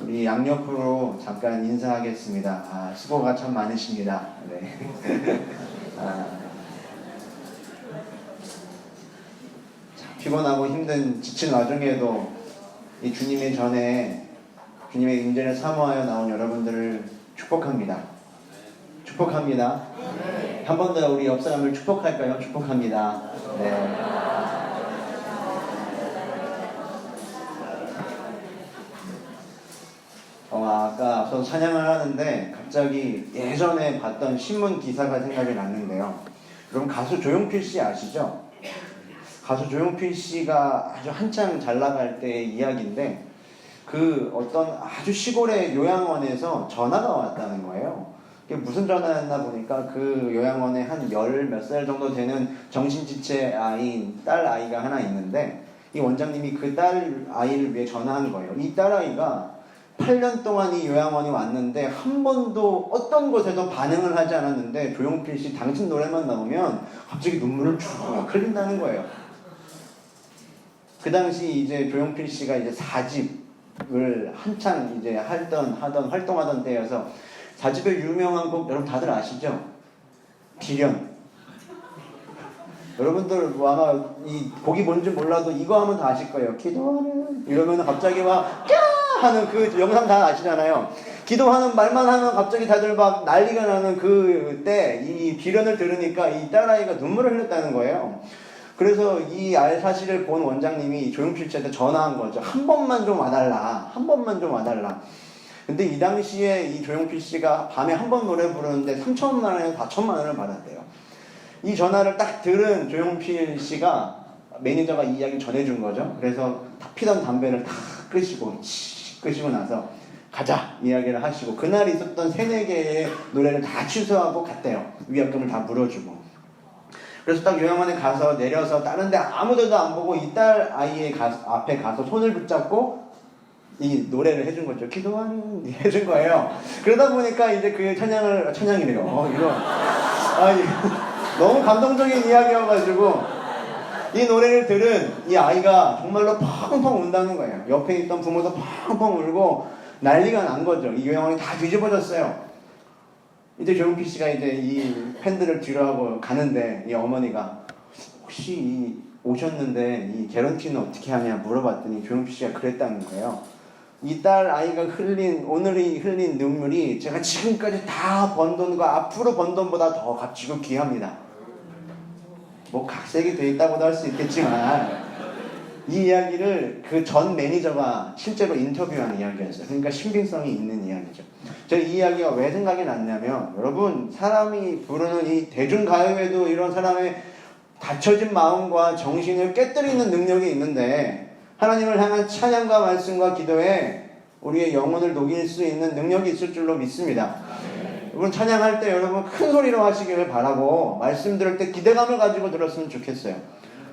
우리 양옆으로 잠깐 인사하겠습니다. 수고가 참 많으십니다. 네. 피곤하고 힘든 지친 와중에도 이 주님의 전에 주님의 임재를 사모하여 나온 여러분들을 축복합니다. 축복합니다. 한 번 더 우리 옆 사람을 축복할까요? 축복합니다. 네. 아까 앞서 찬양을 하는데 갑자기 예전에 봤던 신문 기사가 생각이 났는데요. 여러분 가수 조용필 씨 아시죠? 가수 조용필 씨가 아주 한창 잘 나갈 때의 이야기인데 그 어떤 아주 시골의 요양원에서 전화가 왔다는 거예요. 그게 무슨 전화였나 보니까 그 요양원에 한 열 몇 살 정도 되는 정신지체 아이인 딸 아이가 하나 있는데 이 원장님이 그 딸 아이를 위해 전화한 거예요. 이 딸 아이가 8년 동안 이 요양원이 왔는데 한 번도 어떤 곳에도 반응을 하지 않았는데 조용필 씨 당신 노래만 나오면 갑자기 눈물을 쭉 흘린다는 거예요. 그 당시 이제 조용필 씨가 이제 4집을 한창 이제 활동하던 때여서 4집의 유명한 곡 여러분 다들 아시죠? 비련. 여러분들 아마 이 곡이 뭔지 몰라도 이거 하면 다 아실 거예요. 기도하는 이러면 갑자기 막 하는 그 영상 다 아시잖아요. 기도하는 말만 하면 갑자기 다들 막 난리가 나는 그때 이 비련을 들으니까 이 딸아이가 눈물을 흘렸다는 거예요. 그래서 이 사실을 본 원장님이 조용필 씨한테 전화한 거죠. 한 번만 좀 와달라. 한 번만 좀 와달라. 근데 이 당시에 이 조용필 씨가 밤에 한 번 노래 부르는데 3천만 원에서 4천만 원을 받았대요. 이 전화를 딱 들은 조용필 씨가 매니저가 이 이야기를 전해준 거죠. 그래서 다 피던 담배를 다 끄시고 나서 가자 이야기를 하시고 그날 있었던 3-4개의 노래를 다 취소하고 갔대요. 위약금을 다 물어주고. 그래서 딱 요양원에 가서 내려서 다른 데 아무 데도 안 보고 이 딸 아이의 앞에 가서 손을 붙잡고 이 노래를 해준 거죠. 기도하는 해준 거예요. 그러다 보니까 이제 그 찬양이래요. 너무 감동적인 이야기여가지고 이 노래를 들은 이 아이가 정말로 펑펑 운다는 거예요. 옆에 있던 부모도 펑펑 울고 난리가 난 거죠. 이 요양원이 다 뒤집어졌어요. 이제 조용필 씨가 이제 이 팬들을 뒤로하고 가는데 이 어머니가 혹시 오셨는데 이 개런티는 어떻게 하냐 물어봤더니 조용필 씨가 그랬다는 거예요. 이 딸 아이가 오늘이 흘린 눈물이 제가 지금까지 다 번 돈과 앞으로 번 돈보다 더 값지고 귀합니다. 뭐 각색이 돼 있다고도 할 수 있겠지만 이 이야기를 그 전 매니저가 실제로 인터뷰한 이야기였어요. 그러니까 신빙성이 있는 이야기죠. 제가 이 이야기가 왜 생각이 났냐면 여러분 사람이 부르는 이 대중가요에도 이런 사람의 닫혀진 마음과 정신을 깨뜨리는 능력이 있는데 하나님을 향한 찬양과 말씀과 기도에 우리의 영혼을 녹일 수 있는 능력이 있을 줄로 믿습니다. 여러분 찬양할 때 여러분 큰 소리로 하시기를 바라고 말씀 들을 때 기대감을 가지고 들었으면 좋겠어요.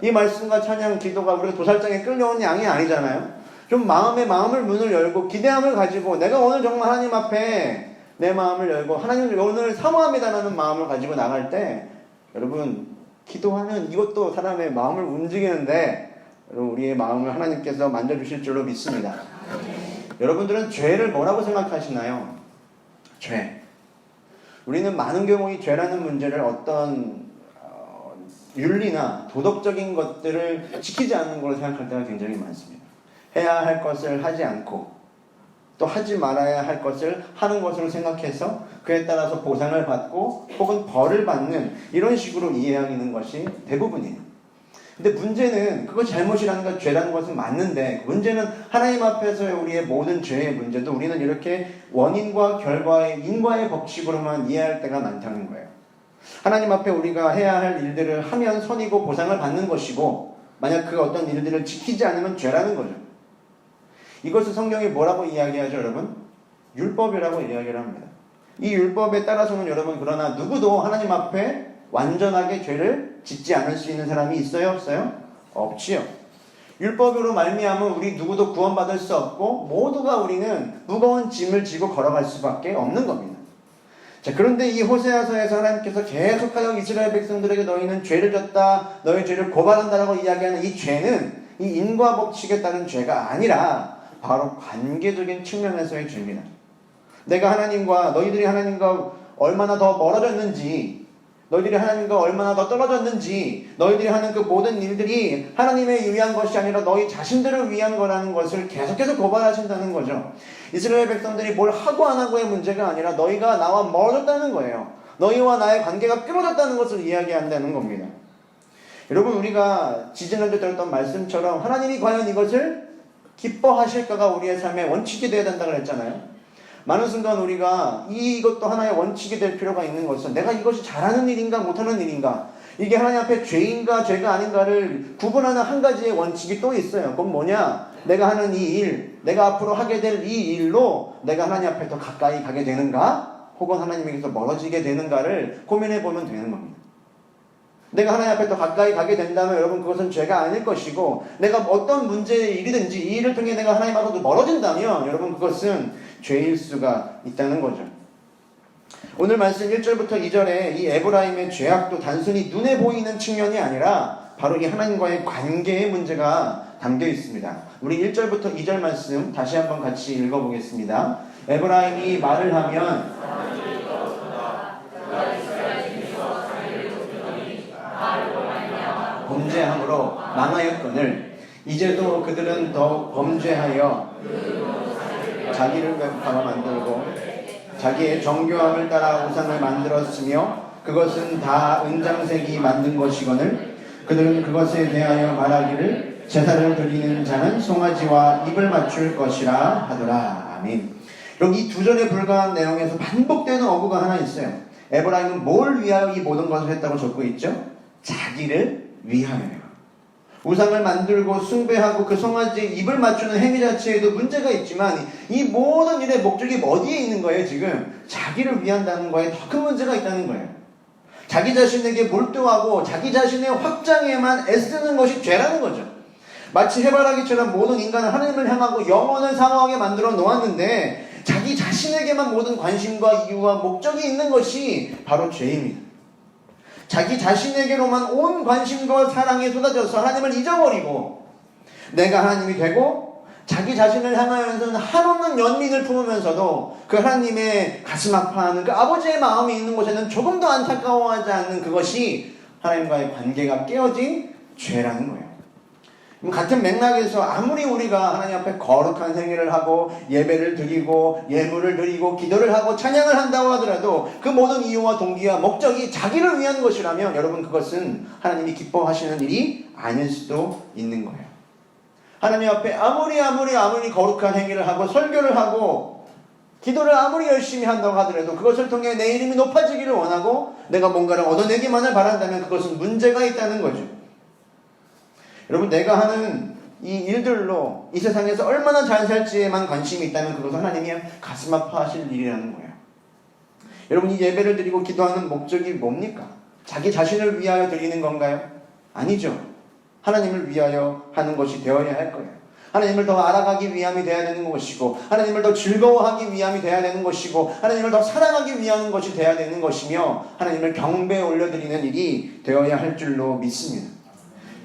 이 말씀과 찬양, 기도가 우리가 도살장에 끌려온 양이 아니잖아요. 좀 마음을 문을 열고 기대함을 가지고 내가 오늘 정말 하나님 앞에 내 마음을 열고 하나님을 오늘 사모합니다라는 마음을 가지고 나갈 때 여러분 기도하는 이것도 사람의 마음을 움직이는데 여러분 우리의 마음을 하나님께서 만져주실 줄로 믿습니다. 여러분들은 죄를 뭐라고 생각하시나요? 죄. 우리는 많은 경우 이 죄라는 문제를 어떤 윤리나 도덕적인 것들을 지키지 않는 걸로 생각할 때가 굉장히 많습니다. 해야 할 것을 하지 않고 또 하지 말아야 할 것을 하는 것으로 생각해서 그에 따라서 보상을 받고 혹은 벌을 받는 이런 식으로 이해하는 것이 대부분이에요. 근데 문제는 그거 잘못이라는 것, 죄라는 것은 맞는데 문제는 하나님 앞에서의 우리의 모든 죄의 문제도 우리는 이렇게 원인과 결과의 인과의 법칙으로만 이해할 때가 많다는 거예요. 하나님 앞에 우리가 해야 할 일들을 하면 선이고 보상을 받는 것이고 만약 그 어떤 일들을 지키지 않으면 죄라는 거죠. 이것을 성경이 뭐라고 이야기하죠, 여러분? 율법이라고 이야기를 합니다. 이 율법에 따라서는 여러분 그러나 누구도 하나님 앞에 완전하게 죄를 짓지 않을 수 있는 사람이 있어요? 없어요? 없지요. 율법으로 말미암은 우리 누구도 구원받을 수 없고 모두가 우리는 무거운 짐을 지고 걸어갈 수밖에 없는 겁니다. 자, 그런데 이 호세아서에서 하나님께서 계속하여 이스라엘 백성들에게 너희는 죄를 졌다, 너희 죄를 고발한다라고 이야기하는 이 죄는 이 인과 법칙에 따른 죄가 아니라 바로 관계적인 측면에서의 죄입니다. 내가 하나님과 너희들이 하나님과 얼마나 더 멀어졌는지, 너희들이 하나님과 얼마나 더 떨어졌는지, 너희들이 하는 그 모든 일들이 하나님의 위한 것이 아니라 너희 자신들을 위한 거라는 것을 계속해서 고발하신다는 거죠. 이스라엘 백성들이 뭘 하고 안 하고의 문제가 아니라 너희가 나와 멀어졌다는 거예요. 너희와 나의 관계가 끊어졌다는 것을 이야기한다는 겁니다. 여러분, 우리가 지지난주에 들었던 말씀처럼 하나님이 과연 이것을 기뻐하실까가 우리의 삶의 원칙이 되어야 된다고 그랬잖아요. 많은 순간 우리가 이것도 하나의 원칙이 될 필요가 있는 것은 내가 이것이 잘하는 일인가 못하는 일인가, 이게 하나님 앞에 죄인가 죄가 아닌가를 구분하는 한 가지의 원칙이 또 있어요. 그건 뭐냐? 내가 하는 이 일, 내가 앞으로 하게 될 이 일로 내가 하나님 앞에 더 가까이 가게 되는가, 혹은 하나님에게서 멀어지게 되는가를 고민해 보면 되는 겁니다. 내가 하나님 앞에 더 가까이 가게 된다면 여러분 그것은 죄가 아닐 것이고, 내가 어떤 문제의 일이든지 이 일을 통해 내가 하나님하고도 멀어진다면 여러분 그것은 죄일 수가 있다는 거죠. 오늘 말씀 1절부터 2절에 이 에브라임의 죄악도 단순히 눈에 보이는 측면이 아니라 바로 이 하나님과의 관계의 문제가 담겨 있습니다. 우리 1절부터 2절 말씀 다시 한번 같이 읽어보겠습니다. 에브라임이 말을 하면 범죄함으로 망하였거늘 이제도 그들은 더 범죄하여 자기를 뱀파가 만들고 자기의 정교함을 따라 우상을 만들었으며 그것은 다 은장색이 만든 것이거늘 그들은 그것에 대하여 말하기를 제사를 드리는 자는 송아지와 입을 맞출 것이라 하더라. 아멘. 여기 이 두 절에 불과한 내용에서 반복되는 어구가 하나 있어요. 에브라임은 뭘 위하여 이 모든 것을 했다고 적고 있죠? 자기를 위하여요. 우상을 만들고 숭배하고 그 송아지에 입을 맞추는 행위 자체에도 문제가 있지만 이 모든 일의 목적이 어디에 있는 거예요? 지금 자기를 위한다는 거에 더 큰 문제가 있다는 거예요. 자기 자신에게 몰두하고 자기 자신의 확장에만 애쓰는 것이 죄라는 거죠. 마치 해바라기처럼 모든 인간은 하나님을 향하고 영혼을 사모하게 만들어 놓았는데 자기 자신에게만 모든 관심과 이유와 목적이 있는 것이 바로 죄입니다. 자기 자신에게로만 온 관심과 사랑이 쏟아져서 하나님을 잊어버리고 내가 하나님이 되고 자기 자신을 향하여서는 한없는 연민을 품으면서도 그 하나님의 가슴 아파하는 그 아버지의 마음이 있는 곳에는 조금도 안타까워하지 않는 그것이 하나님과의 관계가 깨어진 죄라는 거예요. 같은 맥락에서 아무리 우리가 하나님 앞에 거룩한 행위를 하고 예배를 드리고 예물을 드리고 기도를 하고 찬양을 한다고 하더라도 그 모든 이유와 동기와 목적이 자기를 위한 것이라면 여러분 그것은 하나님이 기뻐하시는 일이 아닐 수도 있는 거예요. 하나님 앞에 아무리 거룩한 행위를 하고 설교를 하고 기도를 아무리 열심히 한다고 하더라도 그것을 통해 내 이름이 높아지기를 원하고 내가 뭔가를 얻어내기만을 바란다면 그것은 문제가 있다는 거죠. 여러분, 내가 하는 이 일들로 이 세상에서 얼마나 잘 살지에만 관심이 있다면 그것은 하나님이 가슴 아파하실 일이라는 거예요. 여러분, 이 예배를 드리고 기도하는 목적이 뭡니까? 자기 자신을 위하여 드리는 건가요? 아니죠. 하나님을 위하여 하는 것이 되어야 할 거예요. 하나님을 더 알아가기 위함이 되어야 되는 것이고 하나님을 더 즐거워하기 위함이 되어야 되는 것이고 하나님을 더 사랑하기 위한 것이 되어야 되는 것이며 하나님을 경배에 올려드리는 일이 되어야 할 줄로 믿습니다.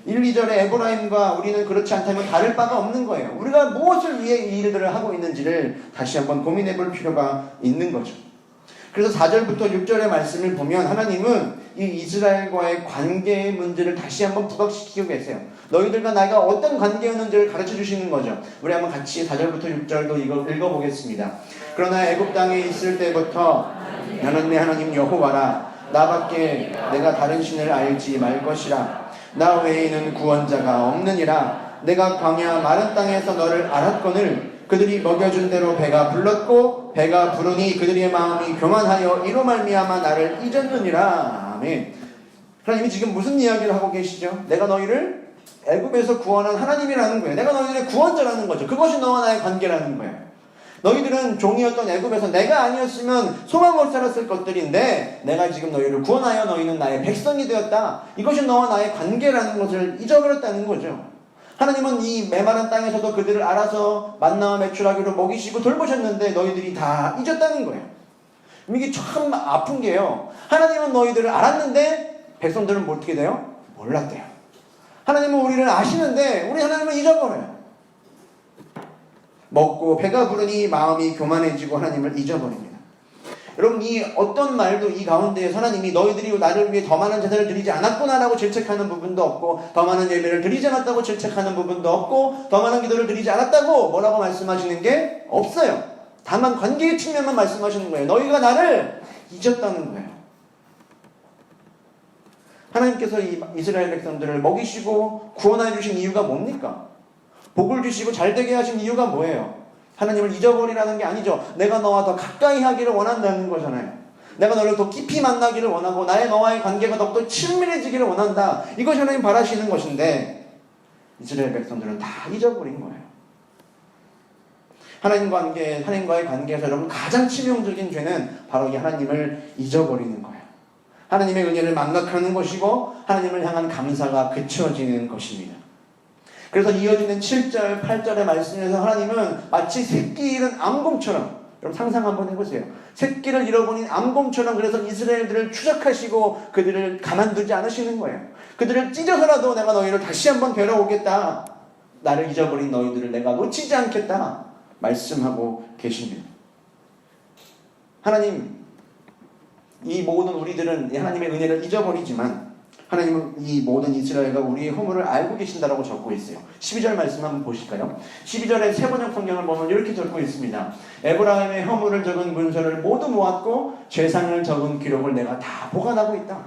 1, 2절에 에브라임과 우리는 그렇지 않다면 다를 바가 없는 거예요. 우리가 무엇을 위해 이 일들을 하고 있는지를 다시 한번 고민해 볼 필요가 있는 거죠. 그래서 4절부터 6절의 말씀을 보면 하나님은 이 이스라엘과의 관계의 문제를 다시 한번 부각시키고 계세요. 너희들과 나가 어떤 관계였는지를 가르쳐 주시는 거죠. 우리 한번 같이 4절부터 6절도 읽어보겠습니다. 그러나 애굽 땅에 있을 때부터 나는 내 하나님 여호와라. 나밖에 내가 다른 신을 알지 말 것이라. 나 외에는 구원자가 없느니라. 내가 광야 마른 땅에서 너를 알았거늘 그들이 먹여준 대로 배가 불렀고 배가 부르니 그들의 마음이 교만하여 이로 말미암아 나를 잊었느니라. 아멘. 하나님이 지금 무슨 이야기를 하고 계시죠? 내가 너희를 애굽에서 구원한 하나님이라는 거예요. 내가 너희들의 구원자라는 거죠. 그것이 너와 나의 관계라는 거예요. 너희들은 종이었던 애굽에서 내가 아니었으면 소망 못 살았을 것들인데 내가 지금 너희를 구원하여 너희는 나의 백성이 되었다. 이것이 너와 나의 관계라는 것을 잊어버렸다는 거죠. 하나님은 이 메마른 땅에서도 그들을 알아서 만나와 매출하기로 먹이시고 돌보셨는데 너희들이 다 잊었다는 거예요. 이게 참 아픈 게요. 하나님은 너희들을 알았는데 백성들은 어떻게 돼요? 몰랐대요. 하나님은 우리를 아시는데 우리 하나님은 잊어버려요. 먹고 배가 부르니 마음이 교만해지고 하나님을 잊어버립니다. 여러분, 이 어떤 말도 이 가운데에서 하나님이 너희들이 나를 위해 더 많은 제사를 드리지 않았구나라고 질책하는 부분도 없고, 더 많은 예배를 드리지 않았다고 질책하는 부분도 없고, 더 많은 기도를 드리지 않았다고 뭐라고 말씀하시는 게 없어요. 다만 관계의 측면만 말씀하시는 거예요. 너희가 나를 잊었다는 거예요. 하나님께서 이 이스라엘 백성들을 먹이시고 구원해 주신 이유가 뭡니까? 복을 주시고 잘되게 하신 이유가 뭐예요? 하나님을 잊어버리라는 게 아니죠. 내가 너와 더 가까이 하기를 원한다는 거잖아요. 내가 너를 더 깊이 만나기를 원하고 나의 너와의 관계가 더욱더 친밀해지기를 원한다. 이것이 하나님 바라시는 것인데 이스라엘 백성들은 다 잊어버린 거예요. 하나님과의 관계에서 여러분 가장 치명적인 죄는 바로 이 하나님을 잊어버리는 거예요. 하나님의 은혜를 망각하는 것이고 하나님을 향한 감사가 그쳐지는 것입니다. 그래서 이어지는 7절, 8절의 말씀에서 하나님은 마치 새끼 잃은 암곰처럼, 여러분 상상 한번 해보세요. 새끼를 잃어버린 암곰처럼 그래서 이스라엘들을 추적하시고 그들을 가만두지 않으시는 거예요. 그들을 찢어서라도 내가 너희를 다시 한번 데려오겠다. 나를 잊어버린 너희들을 내가 놓치지 않겠다. 말씀하고 계십니다. 하나님, 이 모든 우리들은 하나님의 은혜를 잊어버리지만 하나님은 이 모든 이스라엘과 우리의 허물을 알고 계신다라고 적고 있어요. 12절 말씀 한번 보실까요? 12절에 세번역 성경을 보면 이렇게 적고 있습니다. 에브라임의 허물을 적은 문서를 모두 모았고 죄상을 적은 기록을 내가 다 보관하고 있다.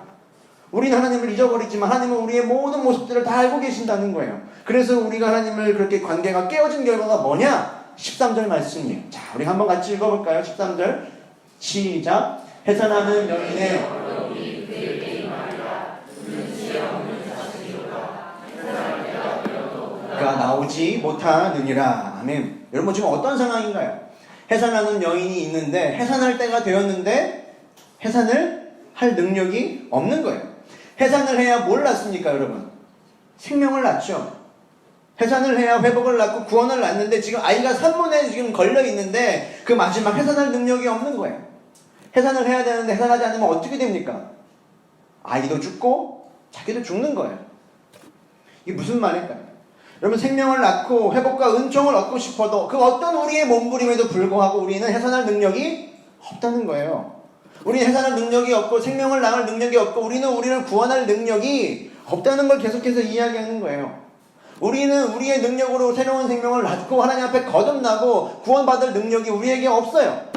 우리는 하나님을 잊어버리지만 하나님은 우리의 모든 모습들을 다 알고 계신다는 거예요. 그래서 우리가 하나님을 그렇게 관계가 깨어진 결과가 뭐냐? 13절 말씀이에요. 자, 우리 한번 같이 읽어볼까요? 13절 시작. 해산하는 여인의 가 나오지 못하느니라. 아멘. 여러분 지금 어떤 상황인가요? 해산하는 여인이 있는데 해산할 때가 되었는데 해산을 할 능력이 없는 거예요. 해산을 해야 뭘 낳습니까, 여러분? 생명을 낳죠. 해산을 해야 회복을 낳고 구원을 낳는데 지금 아이가 산모에 지금 걸려 있는데 그 마지막 해산할 능력이 없는 거예요. 해산을 해야 되는데 해산하지 않으면 어떻게 됩니까? 아이도 죽고 자기도 죽는 거예요. 이게 무슨 말일까요? 여러분 생명을 낳고 회복과 은총을 얻고 싶어도 그 어떤 우리의 몸부림에도 불구하고 우리는 해산할 능력이 없다는 거예요. 우리는 해산할 능력이 없고 생명을 낳을 능력이 없고 우리를 구원할 능력이 없다는 걸 계속해서 이야기하는 거예요. 우리는 우리의 능력으로 새로운 생명을 낳고 하나님 앞에 거듭나고 구원받을 능력이 우리에게 없어요.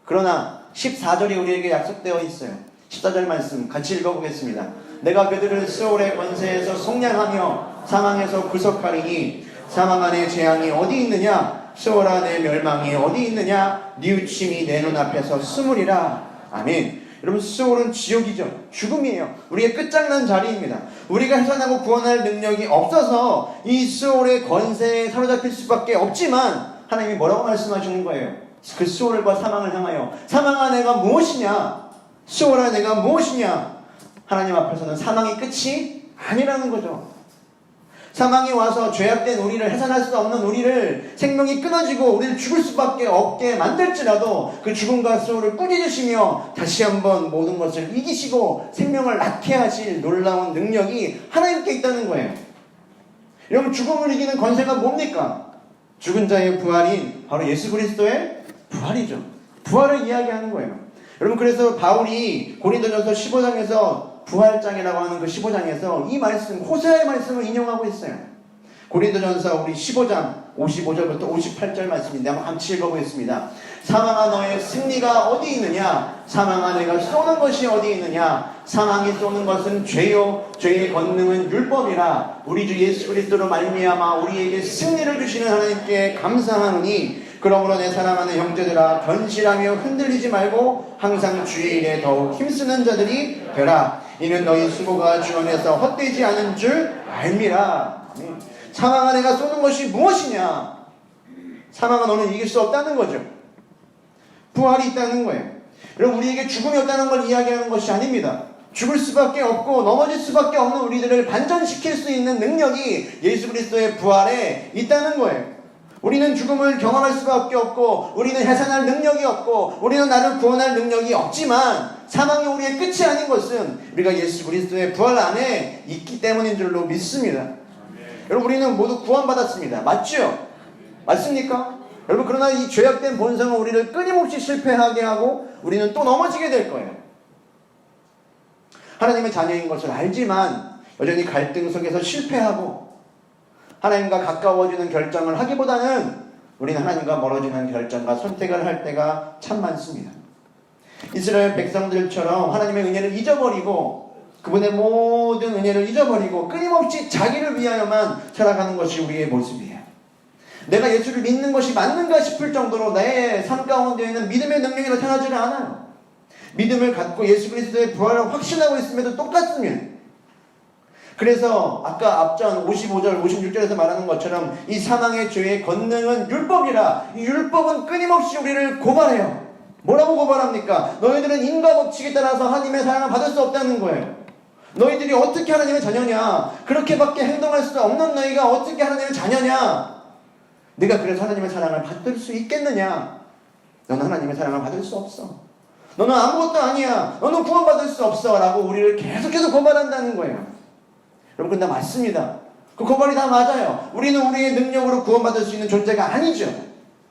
그러나 14절이 우리에게 약속되어 있어요. 14절 말씀 같이 읽어보겠습니다. 내가 그들을 스올의 권세에서 속량하며 사망에서 구속하리니 사망 안에 재앙이 어디 있느냐? 스올 안에 멸망이 어디 있느냐? 뉘우침이 내 눈앞에서 스물이라. 아멘. 여러분 스올은 지옥이죠. 죽음이에요. 우리의 끝장난 자리입니다. 우리가 해산하고 구원할 능력이 없어서 이 스올의 권세에 사로잡힐 수밖에 없지만 하나님이 뭐라고 말씀하시는 거예요? 그 스올과 사망을 향하여 사망아 내가 무엇이냐? 스올아 내가 무엇이냐? 하나님 앞에서는 사망이 끝이 아니라는 거죠. 사망이 와서 죄악된 우리를 해산할 수 없는 우리를 생명이 끊어지고 우리를 죽을 수밖에 없게 만들지라도 그 죽음과 수호를 꾸짖으시며 다시 한번 모든 것을 이기시고 생명을 낳게 하실 놀라운 능력이 하나님께 있다는 거예요. 여러분 죽음을 이기는 권세가 뭡니까? 죽은 자의 부활인 바로 예수 그리스도의 부활이죠. 부활을 이야기하는 거예요. 여러분 그래서 바울이 고린도전서 15장에서 부활장이라고 하는 그 15장에서 이 말씀, 호세아의 말씀을 인용하고 있어요. 고린도전서 우리 15장 55절부터 58절 말씀인데 한번 같이 읽어보겠습니다. 사망아 너의 승리가 어디 있느냐? 사망아 내가 쏘는 것이 어디 있느냐? 사망이 쏘는 것은 죄요 죄의 권능은 율법이라. 우리 주 예수 그리스도로 말미암아 우리에게 승리를 주시는 하나님께 감사하노니 그러므로 내 사랑하는 형제들아 견실하며 흔들리지 말고 항상 주의 일에 더욱 힘쓰는 자들이 되라. 이는 너희 수고가 주 안에서 헛되지 않은 줄 알미라. 사망아 내가 쏘는 것이 무엇이냐? 사망아 너는 이길 수 없다는 거죠. 부활이 있다는 거예요. 여러분 우리에게 죽음이 없다는 걸 이야기하는 것이 아닙니다. 죽을 수밖에 없고 넘어질 수밖에 없는 우리들을 반전시킬 수 있는 능력이 예수 그리스도의 부활에 있다는 거예요. 우리는 죽음을 경험할 수밖에 없고 우리는 해산할 능력이 없고 우리는 나를 구원할 능력이 없지만 사망이 우리의 끝이 아닌 것은 우리가 예수 그리스도의 부활 안에 있기 때문인 줄로 믿습니다. 여러분 우리는 모두 구원받았습니다. 맞죠? 맞습니까? 여러분, 그러나 이 죄악된 본성은 우리를 끊임없이 실패하게 하고 우리는 또 넘어지게 될 거예요. 하나님의 자녀인 것을 알지만 여전히 갈등 속에서 실패하고 하나님과 가까워지는 결정을 하기보다는 우리는 하나님과 멀어지는 결정과 선택을 할 때가 참 많습니다. 이스라엘 백성들처럼 하나님의 은혜를 잊어버리고 그분의 모든 은혜를 잊어버리고 끊임없이 자기를 위하여만 살아가는 것이 우리의 모습이에요. 내가 예수를 믿는 것이 맞는가 싶을 정도로 내 삶 가운데에는 믿음의 능력이 나타나지는 않아요. 믿음을 갖고 예수 그리스도의 부활을 확신하고 있음에도 똑같습니다. 그래서 아까 앞전 55절, 56절에서 말하는 것처럼 이 사망의 죄의 권능은 율법이라, 이 율법은 끊임없이 우리를 고발해요. 뭐라고 고발합니까? 너희들은 인과 법칙에 따라서 하나님의 사랑을 받을 수 없다는 거예요. 너희들이 어떻게 하나님의 자녀냐? 그렇게밖에 행동할 수 없는 너희가 어떻게 하나님의 자녀냐? 네가 그래서 하나님의 사랑을 받을 수 있겠느냐? 너는 하나님의 사랑을 받을 수 없어. 너는 아무것도 아니야. 너는 구원받을 수 없어. 라고 우리를 계속해서 고발한다는 거예요. 여러분, 근데 맞습니다. 그 고발이 다 맞아요. 우리는 우리의 능력으로 구원받을 수 있는 존재가 아니죠.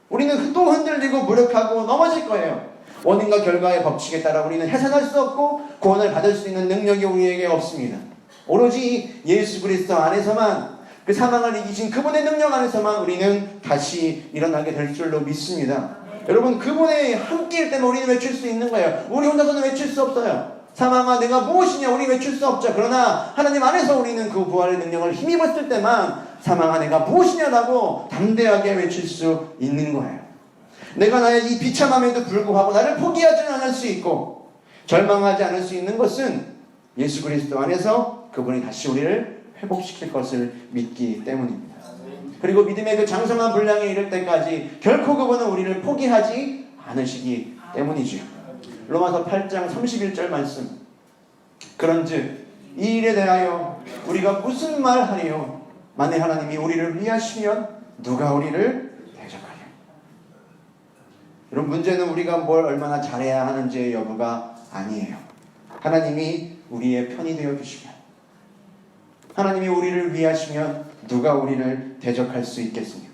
우리는 또 흔들리고 무력하고 넘어질 거예요. 원인과 결과의 법칙에 따라 우리는 해산할 수 없고 구원을 받을 수 있는 능력이 우리에게 없습니다. 오로지 예수 그리스도 안에서만, 그 사망을 이기신 그분의 능력 안에서만 우리는 다시 일어나게 될 줄로 믿습니다. 여러분, 그분의 함께일 때문에 우리는 외칠 수 있는 거예요. 우리 혼자서는 외칠 수 없어요. 사망아 내가 무엇이냐 우리 외칠 수 없죠. 그러나 하나님 안에서 우리는 그 부활의 능력을 힘입었을 때만 사망아 내가 무엇이냐라고 담대하게 외칠 수 있는 거예요. 내가 나의 이 비참함에도 불구하고 나를 포기하지는 않을 수 있고 절망하지 않을 수 있는 것은 예수 그리스도 안에서 그분이 다시 우리를 회복시킬 것을 믿기 때문입니다. 그리고 믿음의 그 장성한 분량에 이를 때까지 결코 그분은 우리를 포기하지 않으시기 때문이죠. 로마서 8장 31절 말씀. 그런즉 이 일에 대하여 우리가 무슨 말하리요? 만일 하나님이 우리를 위하시면 누가 우리를 대적하리요? 여러분, 문제는 우리가 뭘 얼마나 잘해야 하는지의 여부가 아니에요. 하나님이 우리의 편이 되어주시면, 하나님이 우리를 위하시면 누가 우리를 대적할 수 있겠습니까?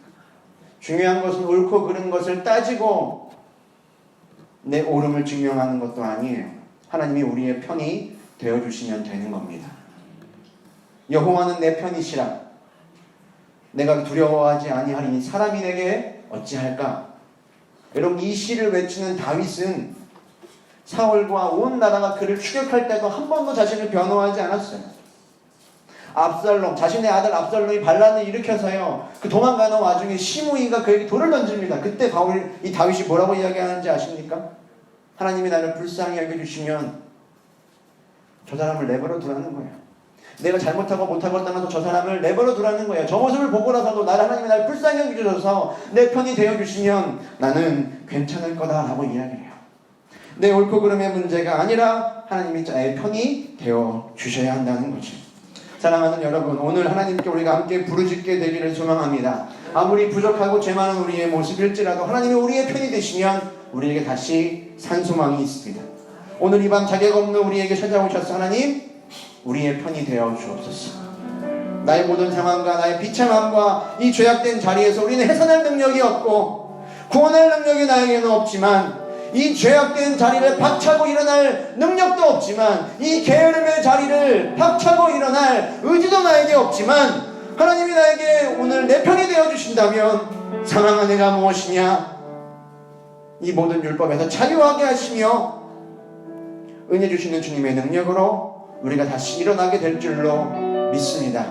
중요한 것은 옳고 그른 것을 따지고 내 옳음을 증명하는 것도 아니에요. 하나님이 우리의 편이 되어주시면 되는 겁니다. 여호와는 내 편이시라. 내가 두려워하지 아니하리니 사람이 내게 어찌할까? 여러분, 이 시를 외치는 다윗은 사울과 온 나라가 그를 추격할 때도 한 번도 자신을 변호하지 않았어요. 압살롬, 자신의 아들 압살롬이 반란을 일으켜서요, 그 도망가는 와중에 시므이가 그에게 돌을 던집니다. 그때 이 다윗이 뭐라고 이야기하는지 아십니까? 하나님이 나를 불쌍히 여겨주시면 저 사람을 내버려 두라는 거예요. 내가 잘못하고 못하고 떠나서 저 사람을 내버려 두라는 거예요. 저 모습을 보고라서도 하나님이 나를 불쌍히 여겨주셔서 내 편이 되어주시면 나는 괜찮을 거다라고 이야기를 해요. 내 옳고 그름의 문제가 아니라 하나님이 나의 편이 되어주셔야 한다는 거죠. 사랑하는 여러분, 오늘 하나님께 우리가 함께 부르짖게 되기를 소망합니다. 아무리 부족하고 죄 많은 우리의 모습일지라도 하나님이 우리의 편이 되시면 우리에게 다시 산 소망이 있습니다. 오늘 이 밤 자격 없는 우리에게 찾아오셔서 하나님, 우리의 편이 되어 주옵소서. 나의 모든 상황과 나의 비참함과 이 죄악된 자리에서 우리는 해산할 능력이 없고 구원할 능력이 나에게는 없지만, 이 죄악된 자리를 박차고 일어날 능력도 없지만, 이 게으름의 자리를 박차고 일어날 의지도 나에게 없지만, 하나님이 나에게 오늘 내 편이 되어주신다면 사망한 내가 무엇이냐? 이 모든 율법에서 자유하게 하시며 은혜 주시는 주님의 능력으로 우리가 다시 일어나게 될 줄로 믿습니다.